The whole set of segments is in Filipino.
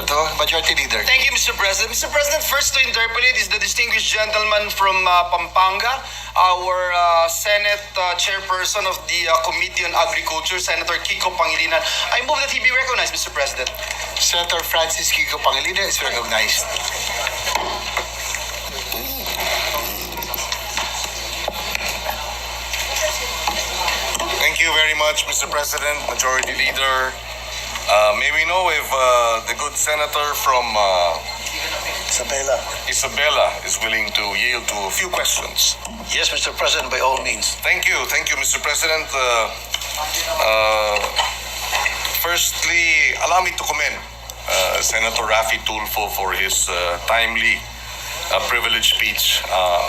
Soto, Majority Leader. Thank you, Mr. President. Mr. President, first to interpolate is the distinguished gentleman from Pampanga, our Senate Chairperson of the Committee on Agriculture, Senator Kiko Pangilinan. I move that he be recognized, Mr. President. Senator Francis Kiko Pangilinan is recognized. Thank you very much, Mr. President, Majority Leader. May we know if the good senator from Isabela is willing to yield to a few questions? Yes, Mr. President, by all means. Thank you, Mr. President. Firstly, allow me to commend Senator Raffy Tulfo for his timely, privileged speech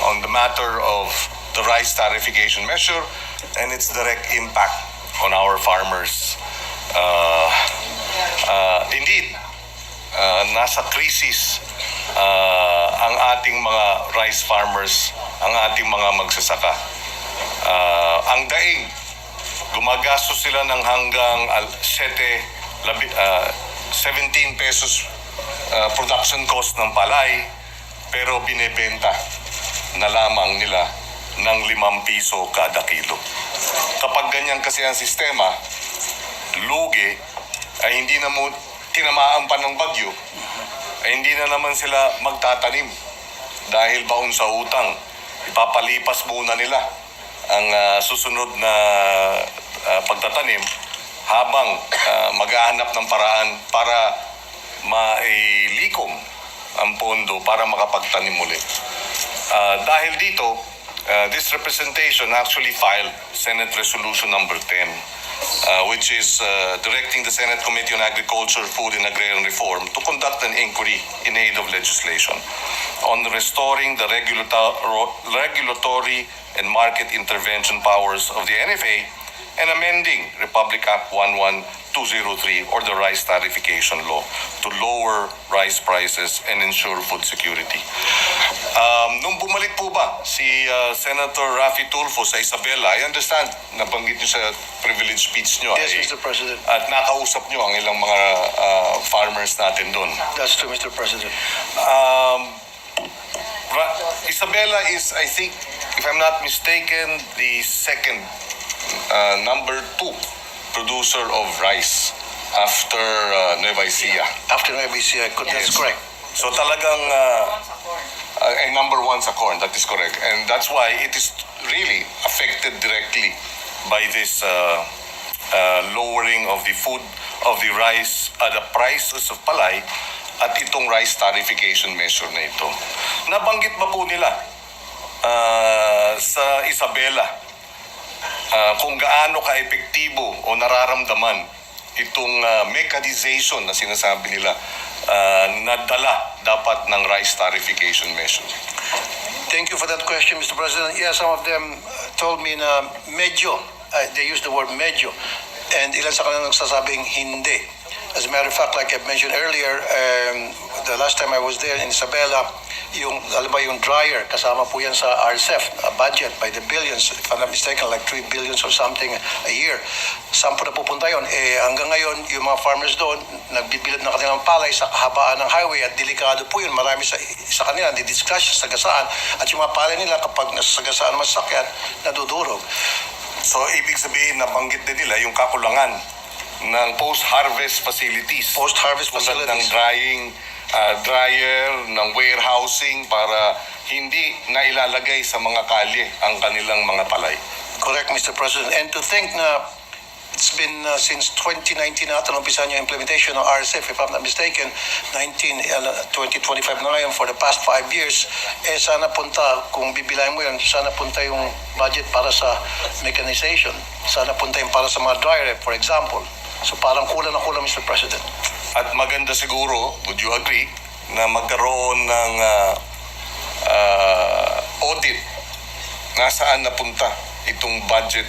on the matter of the rice tariffification measure and its direct impact on our farmers. Indeed, nasa krisis ang ating mga rice farmers, ang ating mga magsasaka. Ang daing, gumagastos sila ng hanggang 17 pesos production cost ng palay, pero binebenta na lamang nila ng 5 piso kada kilo. Kapag ganyan kasi ang sistema, lugi ay hindi na mo tinamaan pa ng bagyo, ay hindi na naman sila magtatanim dahil baon sa utang. Ipapalipas muna nila ang susunod na pagtatanim habang maghahanap ng paraan para mailikom ang pondo para makapagtanim muli. Dahil dito, this representation actually filed Senate Resolution number 10, which is directing the Senate Committee on Agriculture, Food and Agrarian Reform to conduct an inquiry in aid of legislation on restoring the regulatory and market intervention powers of the NFA and amending Republic Act 11203 or the Rice Tariffification Law to lower rice prices and ensure food security. Nung bumalik po ba si Senator Raffy Tulfo sa Isabela, I understand, nabanggit niyo sa privilege speech niyo. Yes, Mr. President. At nakausap niyo ang ilang mga farmers natin doon. That's true, Mr. President. Isabela is, I think, if I'm not mistaken, the second number 2 producer of rice after Nueva Ecija. After Nueva Ecija, that's correct. So talagang number 1 sa corn, that is correct. And that's why it is really affected directly by this lowering of the food, of the rice, the prices of palay at itong rice tariffification measure na ito. Nabanggit ba po nila sa Isabela kung gaano ka-epektibo o nararamdaman itong mechanization na sinasabi nila na dala dapat ng rice tariffification measure? Thank you for that question, Mr. President. Yeah, some of them told me na medyo, they used the word medyo, and ilan sa kanila nagsasabing hindi. As a matter of fact, like I mentioned earlier, the last time I was there in Isabela, yung dryer, kasama po yan sa RCEF, budget by the billions, if I'm not mistaken, like 3 billions or something a year. Saan po na pupunta yun? Hanggang ngayon, yung mga farmers doon, nagbibilad ng kanilang palay sa kahabaan ng highway at delikado po yun. Marami sa kanila, di-discrash sa sagasaan. At yung mga palay nila, kapag nasa sagasaan masakyan, nadudurog. So, ibig sabihin, nabanggit din nila yung kakulangan ng post-harvest facilities. Post-harvest facilities. Ng dryer, ng warehousing para hindi na ilalagay sa mga kalye ang kanilang mga palay. Correct, Mr. President. And to think na it's been since 2019 na ito, umpisan yung implementation ng RCEF, if I'm not mistaken, 2025 na ngayon for the past 5 years, sana punta, kung bibilahin mo yun, sana punta yung budget para sa mechanization. Sana punta yung para sa mga dryer, for example. So parang kulang na kulang, Mr. President. At maganda siguro, would you agree, na magkaroon ng audit nasaan napunta itong budget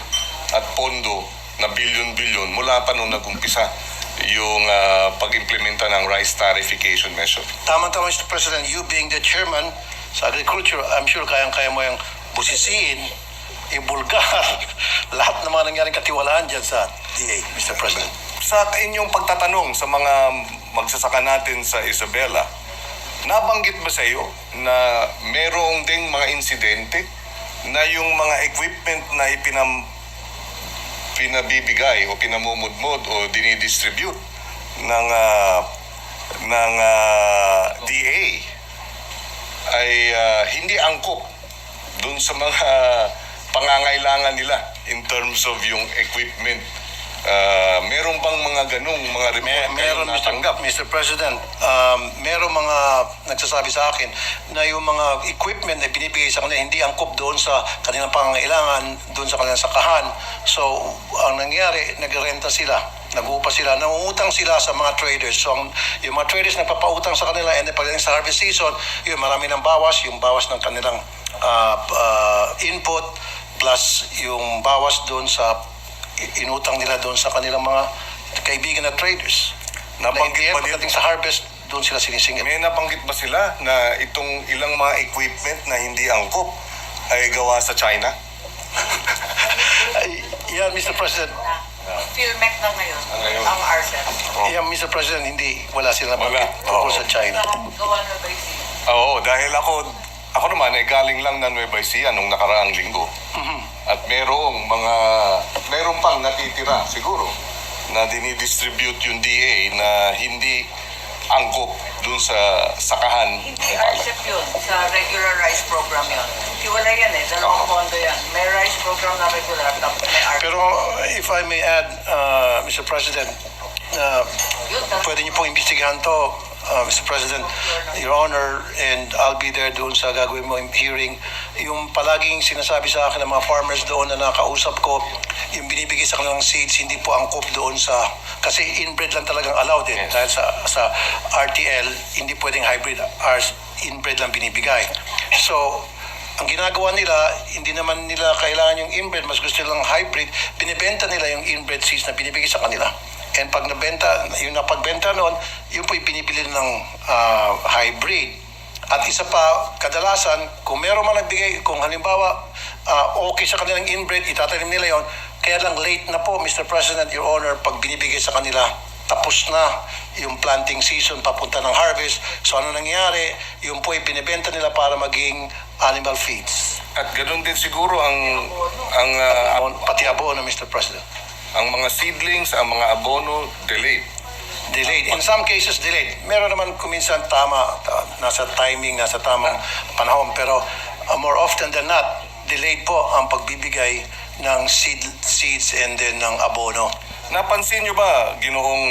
at pondo na bilyon-bilyon mula pa nung nag-umpisa yung pag-implementa ng rice tariffification measure. Tama-tama, Mr. President. You being the chairman sa agriculture, I'm sure kayang-kaya mo yung busisiin, ibulgar, lahat ng mga nangyaring katiwalaan dyan sa DA, Mr. President. Sa inyong pagtatanong sa mga magsasaka natin sa Isabela, nabanggit ba sa iyo na merong ding mga insidente na yung mga equipment na pinabibigay o pinamumudmod o dinidistribute ng DA ay hindi angkop dun sa mga pangangailangan nila in terms of yung equipment? Meron bang mga ganung mga report Meron, na natanggap? Mr. President, meron mga nagsasabi sa akin na yung mga equipment na binibigay sa kanila hindi angkop doon sa kanilang pangangailangan, doon sa kanilang sakahan. So, ang nangyari, nagrenta sila, nag-uupa sila, nangungutang sila sa mga traders. So, yung mga traders nagpapautang sa kanila and then pagdating sa harvest season, yun, marami ng bawas, yung bawas ng kanilang input plus yung bawas doon sa inutang nila doon sa kanilang mga kaibigan na traders. Nabanggit ba din? Pagdating sa harvest, doon sila sinisingit. May nabanggit ba sila na itong ilang mga equipment na hindi angkop ay gawa sa China? Yan, Mr. President. Philmec na ngayon, Ngayon. ang Arcel. Yan, Mr. President, wala sila Wala. nabanggit tungkol Oo. sa China. Gawa na ba yung Oo, dahil ako naman ay galing lang ng Nueva Ecija nung nakaraang linggo. At meron pang natitira siguro na dinidistribute yung DA na hindi angkop dun sa sakahan. Hindi RCEP yun, sa regular rice program yun. Hiwala yan eh, dalawang pondo yan. May rice program na regular, tapos may RCEP. Pero if I may add, Mr. President, Yun, pwede niyo pong imbestigahan to, Mr. President, Your Honor, and I'll be there doon sa gagawin mo hearing. Yung palaging sinasabi sa akin ng mga farmers doon na nakausap ko, yung binibigay sa kanilang seeds, hindi po angkop doon sa, kasi inbred lang talagang allowed eh. Dahil sa RTL, hindi pwedeng hybrid, inbred lang binibigay. So, ang ginagawa nila, hindi naman nila kailangan yung inbred, mas gusto nilang hybrid, binibenta nila yung inbred seeds na binibigay sa kanila. And pag nabenta, yung napagbenta noon, yun po yung pinibili ng hybrid. At isa pa, kadalasan, kung meron man nagbigay, kung halimbawa okay sa kanilang inbred, itatanim nila yon. Kaya lang late na po, Mr. President, Your Honor, pag binibigay sa kanila, tapos na yung planting season, papunta ng harvest. So ano nangyari? Yung po yung binibenta nila para maging animal feeds. At ganoon din siguro ang Pati abono, Mr. President. ang mga seedlings, ang mga abono delayed. Delayed. In some cases, delayed. Meron naman kuminsan nasa timing, nasa tamang panahon. Pero more often than not, delayed po ang pagbibigay ng seeds and then ng abono. Napansin nyo ba, Ginoong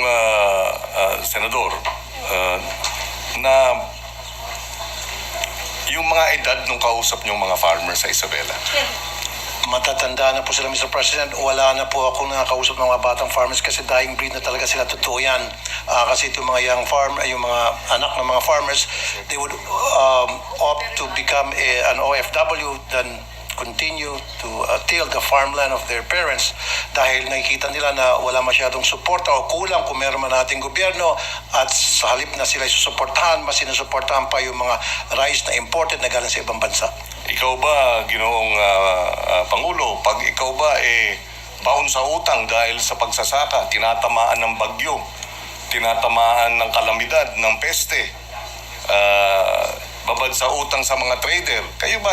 Senador, na yung mga edad ng kausap nyong mga farmers sa Isabela? Matatanda na po sila, Mr. President. Wala na po ako nakakausap ng mga batang farmers kasi dying breed na talaga sila. Totoo yan. Kasi itong mga young yung mga anak ng mga farmers, they would opt to become an OFW than continue to till the farmland of their parents dahil nakikita nila na wala masyadong suporta o kulang kung meron man nating gobyerno at sa halip na sila susuportahan, mas sinusuportahan pa yung mga rice na imported na galing sa ibang bansa. Ikaw ba, Ginoong Pangulo, pag ikaw ba baon sa utang dahil sa pagsasaka, tinatamaan ng bagyo, tinatamaan ng kalamidad, ng peste, babad sa utang sa mga trader, kayo ba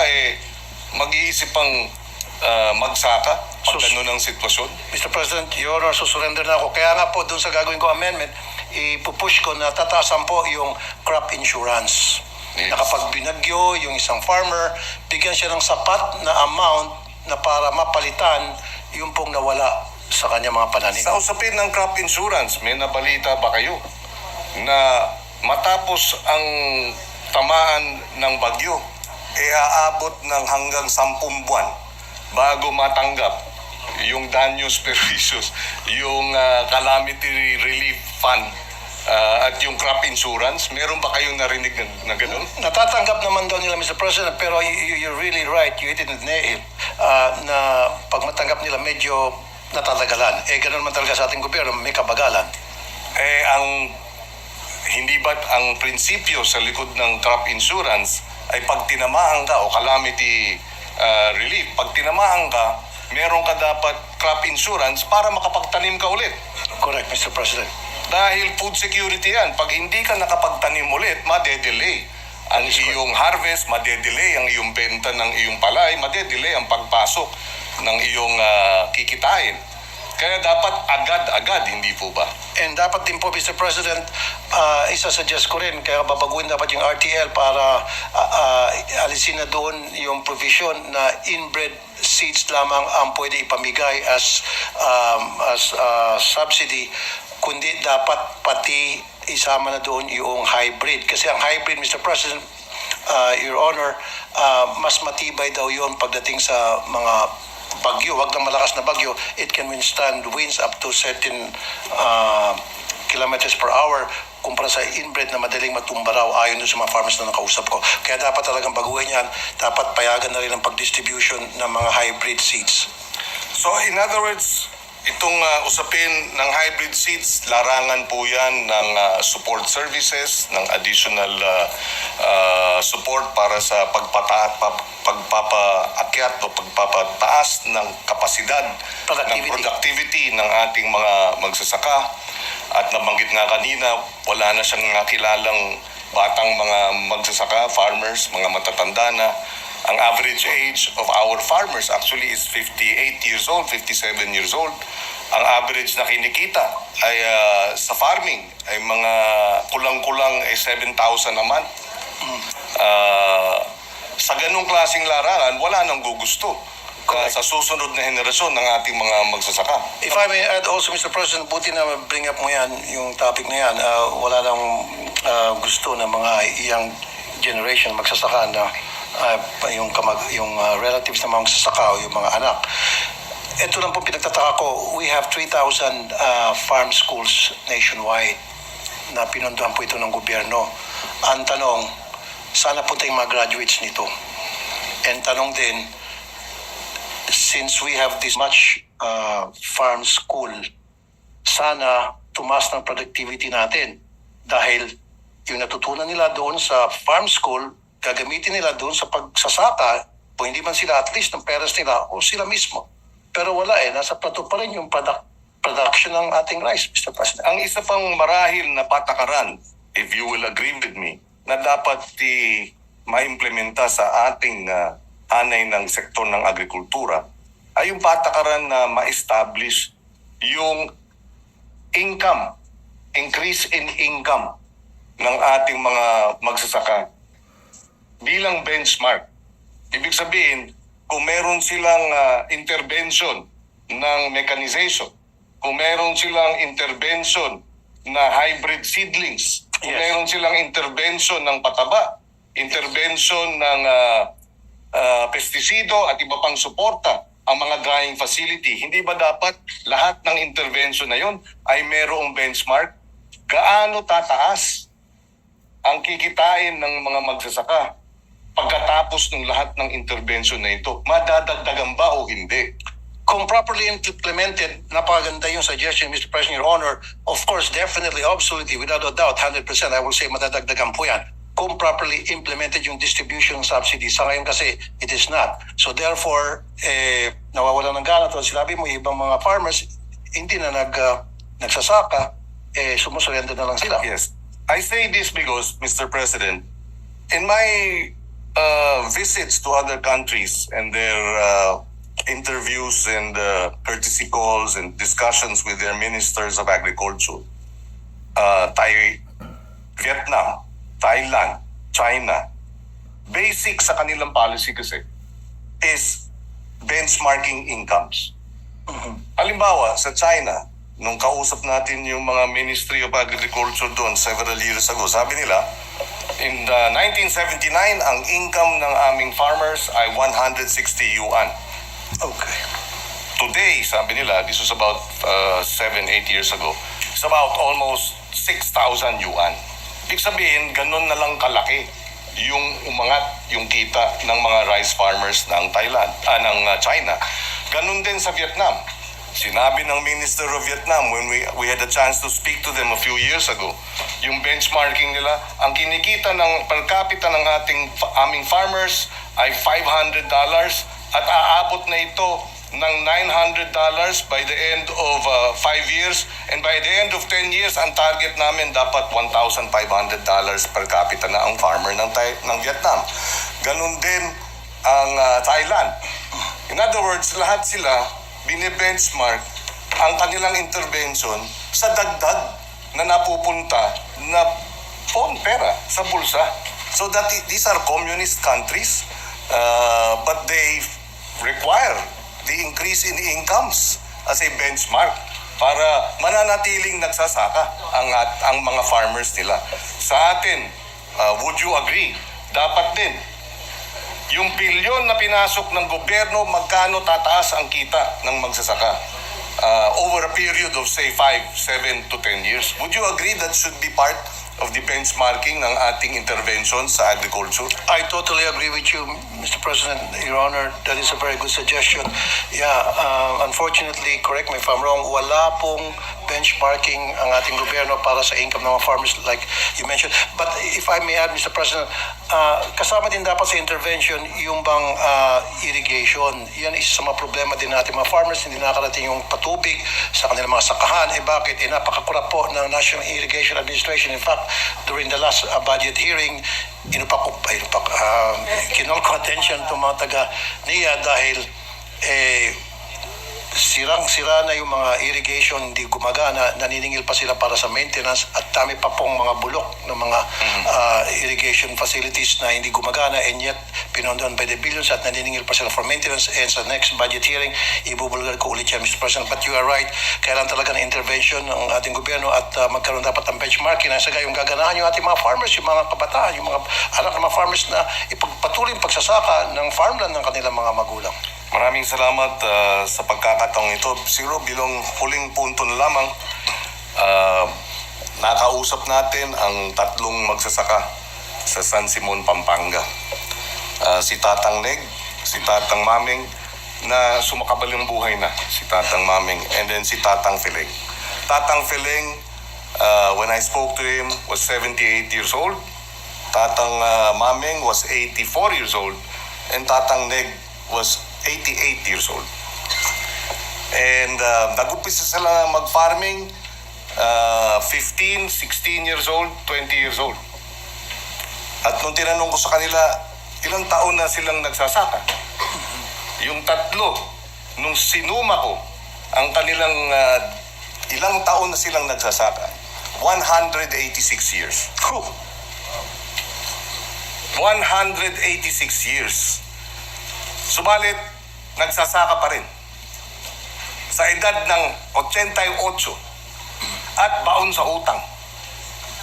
mag-iisip pang magsaka pag gano'n ang sitwasyon? Mr. President, Your Honor, susurrender na ako. Kaya nga po, doon sa gagawin ko amendment, ipupush ko na tataasan po yung crop insurance. Yes. Na kapag binagyo yung isang farmer, bigyan siya ng sapat na amount na para mapalitan yung pong nawala sa kanya mga pananim. Sa usapin ng crop insurance, may nabalita ba kayo na matapos ang tamaan ng bagyo, aabot ng hanggang 10 buwan bago matanggap yung danyos perficios, yung calamity relief fund at yung crop insurance? Meron ba kayong narinig na gano'n? Natatanggap naman daw nila, Mr. President, pero you're really right, you hit it in the nail, na pag matanggap nila medyo natatagalan. Ganun naman talaga sa ating gobyerno, may kabagalan. Hindi ba't ang prinsipyo sa likod ng crop insurance ay pag tinamaan ka o calamity relief, pag tinamaan ka, meron ka dapat crop insurance para makapagtanim ka ulit. Correct, Mr. President. Dahil food security yan. Pag hindi ka nakapagtanim ulit, madedelay ang iyong harvest, madedelay ang iyong benta ng iyong palay, madedelay ang pagpasok ng iyong kikitain. Kaya dapat agad-agad, hindi po ba? And dapat din po, Mr. President, isa-suggest ko rin, kaya babaguhin dapat yung RTL para alisin na doon yung provision na inbred seeds lamang ang pwede ipamigay as subsidy, kundi dapat pati isama na doon yung hybrid. Kasi ang hybrid, Mr. President, Your Honor, mas matibay daw yun pagdating sa mga bagyo, wag na malakas na bagyo, it can withstand winds up to certain kilometers per hour kumpara sa inbred na madaling matumba raw ayon doon sa mga farmers na nakausap ko. Kaya dapat talagang baguhin yan, dapat payagan na rin ang pag-distribution ng mga hybrid seeds. So in other words, itong usapin ng hybrid seeds, larangan po yan ng support services, ng additional support para sa pagpapaakyat o pagpapataas ng kapasidad ng productivity ng ating mga magsasaka. At nabanggit nga kanina, wala na siyang nakilalang batang mga magsasaka, farmers, mga matatanda na. Ang average age of our farmers actually is 58 years old, 57 years old. Ang average na kinikita ay sa farming ay mga kulang-kulang 7,000 a month. Sa ganung klaseng larangan, wala nang gugusto sa susunod na henerasyon ng ating mga magsasaka. If I may add also, Mr. President, buti na bring up mo yan, yung topic na yan, wala lang gusto ng mga young generation magsasaka na yung relatives na mga magsasaka o yung mga anak. Ito lang po pinagtataka ko, we have 3,000 farm schools nationwide na pinunduhan po ito ng gobyerno. Ang tanong, sana po tayong mga graduates nito. And tanong din, since we have this much farm school, sana tumas ng productivity natin. Dahil yung natutunan nila doon sa farm school, gagamitin nila doon sa pagsasaka, o hindi man sila at least ng parents nila o sila mismo. Pero wala nasa plato pa rin yung production ng ating rice, Mr. President. Ang isa pang marahil na patakaran, if you will agree with me, na dapat maimplementa sa ating hanay ng sektor ng agrikultura, ay yung patakaran na ma-establish yung income, increase in income ng ating mga magsasaka bilang benchmark. Ibig sabihin, kung meron silang intervention ng mechanization, kung meron silang intervention na hybrid seedlings, kung meron silang intervention ng pataba, intervention ng pesticido at iba pang suporta, ang mga drying facility, hindi ba dapat lahat ng intervention na yon ay merong benchmark? Gaano tataas ang kikitain ng mga magsasaka pagkatapos ng lahat ng intervention na ito? Madadagdagan ba o hindi? Kung properly implemented, napakaganda yung suggestion, Mr. President, Your Honor. Of course, definitely, absolutely, without a doubt, 100%, I will say madadagdagan po yan. Kung properly implemented yung distribution subsidy. Sa ngayon kasi, it is not. So therefore, nawawala ng gana. At sinabi mo, ibang mga farmers, hindi na nagsasaka, sumusurrender na lang sila. Yes. I say this because, Mr. President, in my visits to other countries and their interviews and courtesy calls and discussions with their ministers of agriculture, Vietnam, Thailand, China, basic sa kanilang policy kasi is benchmarking incomes. Halimbawa, sa China, nung kausap natin yung mga Ministry of Agriculture doon several years ago, sabi nila, in 1979, ang income ng aming farmers ay 160 yuan. Okay. Today, sabi nila, this was about 7-8 years ago, it's about almost 6,000 yuan. Ibig sabihin, ganun na lang kalaki yung umangat yung kita ng mga rice farmers ng ng China. Ganun din sa Vietnam. Sinabi ng Minister of Vietnam when we had a chance to speak to them a few years ago, yung benchmarking nila, ang kinikita ng per capita ng aming farmers ay $500 at aabot na ito ng $900 by the end of 5 years. And by the end of 10 years, ang target namin dapat $1,500 per capita na ang farmer ng Vietnam. Ganun din ang Thailand. In other words, lahat sila bine-benchmark ang kanilang intervention sa dagdag na napupunta na pera sa bulsa. So that these are communist countries, but they require the increase in incomes as a benchmark para mananatiling nagsasaka ang mga farmers nila. Sa atin, would you agree? Dapat din yung bilyon na pinasok ng gobyerno, magkano tataas ang kita ng magsasaka over a period of say 5, 7 to 10 years. Would you agree that should be part of the benchmarking ng ating intervention sa agriculture? I totally agree with you, Mr. President, Your Honor. That is a very good suggestion. Yeah, unfortunately, correct me if I'm wrong, wala pong benchmarking ang ating gobyerno para sa income ng mga farmers like you mentioned. But if I may add, Mr. President, kasama din dapat sa intervention yung bang irrigation. Yan isa sa mga problema din natin. Mga farmers hindi nakarating yung patubig sa kanilang mga sakahan. Bakit? Napakakurap po ng National Irrigation Administration. In fact, during the last budget hearing, kinol ko attention itong mga taga-NIA dahil sirang-sira na yung mga irrigation, hindi gumagana, naniningil pa sila para sa maintenance at dami pa pong mga bulok ng mga irrigation facilities na hindi gumagana and yet pinondohan by the billions at naniningil pa sila for maintenance and sa next budget hearing, ibubulgar ko ulit yan, Mr. President. But you are right, kailangan talaga ng intervention ng ating gobyerno at magkaroon dapat ng benchmarking na sa gayong gaganahan yung ating mga farmers, yung mga kabataan, yung mga anak ng mga farmers na ipagpatuloy pagsasaka ng farmland ng kanilang mga magulang. Maraming salamat sa pagkakataong ito. Siguro bilang huling punto na lamang, nakausap natin ang tatlong magsasaka sa San Simon, Pampanga. Si Tatang Neg, si Tatang Maming, na sumakabaling buhay na, si Tatang Maming, and then si Tatang Fileng. Tatang Fileng, when I spoke to him, was 78 years old. Tatang Maming was 84 years old. And Tatang Neg was 88 years old. And nag-umpisa sila mag-farming 15, 16 years old, 20 years old. At nung tinanong ko sa kanila, ilang taon na silang nagsasaka? Yung tatlo, nung sinuma ko ang kanilang ilang taon na silang nagsasaka, 186 years. 186 years. Subalit, nagsasaka pa rin. Sa edad ng 88 at baon sa utang.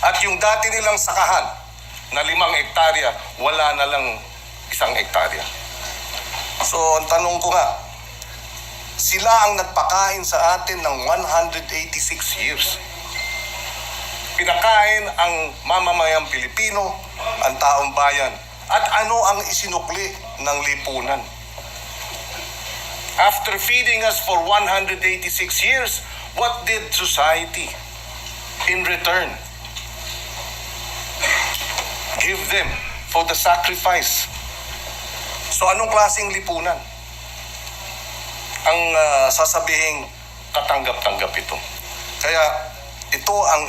At yung dati nilang sakahan na 5 hektarya, wala na lang 1 hektarya. So, ang tanong ko nga, sila ang nagpakain sa atin ng 186 years. Pinakain ang mamamayang Pilipino, ang taong bayan. At ano ang isinukli ng lipunan? After feeding us for 186 years, what did society in return give them for the sacrifice? So anong klaseng lipunan ang sasabihing katanggap-tanggap ito? Kaya ito ang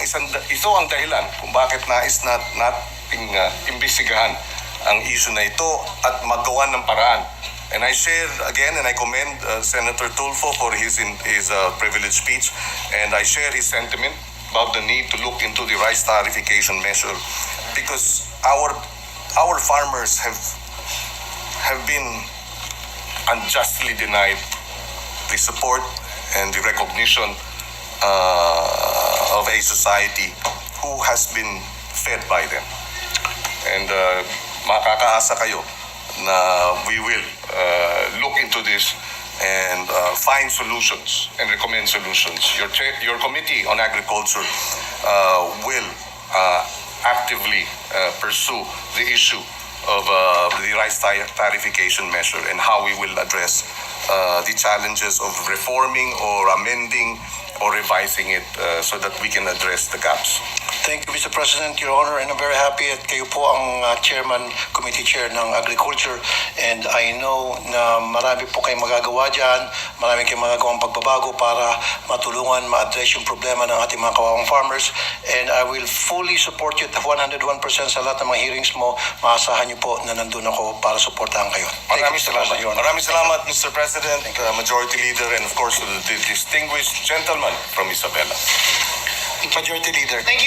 dahilan kung bakit nais nating imbestigahan ang issue na ito at magawa ng paraan. And I share again and I commend Senator Tulfo for his privileged speech, and I share his sentiment about the need to look into the rice tariffication measure because our farmers have been unjustly denied the support and the recognition of a society who has been fed by them. And makakaasa kayo na we will look into this and find solutions and recommend solutions. Your Committee on Agriculture will actively pursue the issue of the rice tariffication measure and how we will address the challenges of reforming or amending or revising it so that we can address the gaps. Thank you, Mr. President, Your Honor, and I'm very happy at kayo po ang chairman, committee chair ng agriculture. And I know na marami po kayong magagawa dyan, marami kayong magagawang pagbabago para matulungan, ma-address yung problema ng ating mga kawawang farmers. And I will fully support you at 101% sa lahat ng mga hearings mo. Maasahan niyo po na nandun ako para supportahan kayo. Thank you, Maraming Mr. salamat. President, Your Honor. Maraming salamat, Mr. President, Majority Leader, and of course, the distinguished gentleman from Isabela. Majority Leader. Thank you.